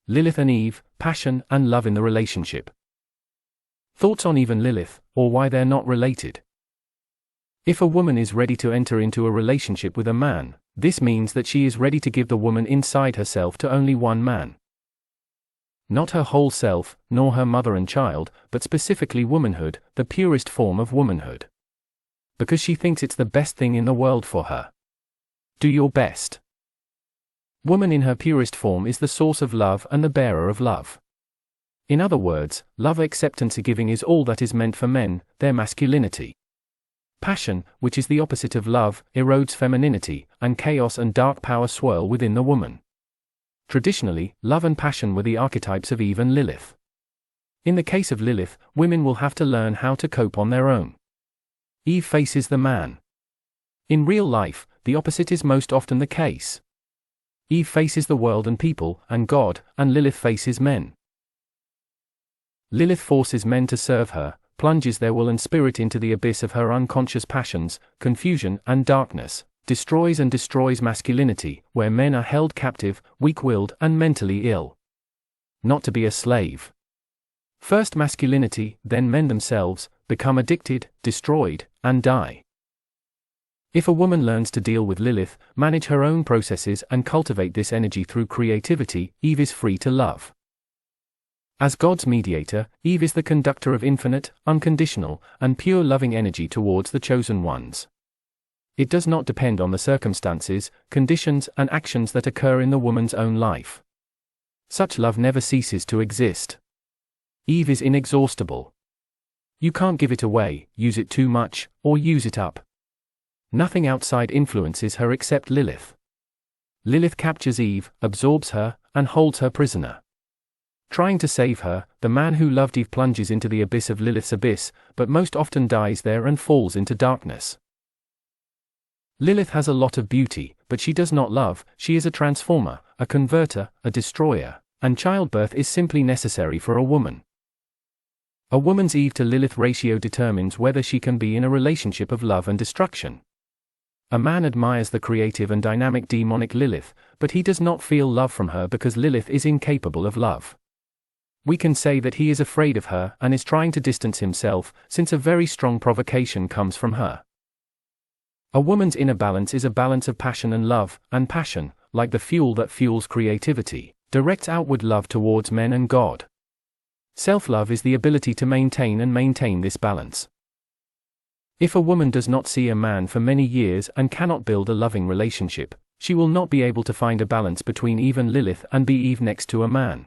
Lilith and Eve, passion and love in the relationship. Thoughts on Eve and Lilith, or why they're not related. If a woman is ready to enter into a relationship with a man, this means that she is ready to give the woman inside herself to only one man. Not her whole self, nor her mother and child, but specifically womanhood, the purest form of womanhood. Because she thinks it's the best thing in the world for her. Do your best. Woman in her purest form is the source of love and the bearer of love. In other words, love acceptance giving is all that is meant for men, their masculinity. Passion, which is the opposite of love, erodes femininity, and chaos and dark power swirl within the woman. Traditionally, love and passion were the archetypes of Eve and Lilith. In the case of Lilith, women will have to learn how to cope on their own. Eve faces the man. In real life, the opposite is most often the case. Eve faces the world and people, and God, and Lilith faces men. Lilith forces men to serve her, plunges their will and spirit into the abyss of her unconscious passions, confusion and darkness, destroys masculinity, where men are held captive, weak-willed and mentally ill. Not to be a slave. First masculinity, then men themselves, become addicted, destroyed, and die. If a woman learns to deal with Lilith, manage her own processes and cultivate this energy through creativity, Eve is free to love. As God's mediator, Eve is the conductor of infinite, unconditional, and pure loving energy towards the chosen ones. It does not depend on the circumstances, conditions, and actions that occur in the woman's own life. Such love never ceases to exist. Eve is inexhaustible. You can't give it away, use it too much, or use it up. Nothing outside influences her except Lilith. Lilith captures Eve, absorbs her, and holds her prisoner. Trying to save her, the man who loved Eve plunges into the abyss of Lilith's abyss, but most often dies there and falls into darkness. Lilith has a lot of beauty, but she does not love. She is a transformer, a converter, a destroyer, and childbirth is simply necessary for a woman. A woman's Eve to Lilith ratio determines whether she can be in a relationship of love and destruction. A man admires the creative and dynamic demonic Lilith, but he does not feel love from her because Lilith is incapable of love. We can say that he is afraid of her and is trying to distance himself, since a very strong provocation comes from her. A woman's inner balance is a balance of passion and love, and passion, like the fuel that fuels creativity, directs outward love towards men and God. Self-love is the ability to maintain this balance. If a woman does not see a man for many years and cannot build a loving relationship, she will not be able to find a balance between Eve and Lilith and be Eve next to a man.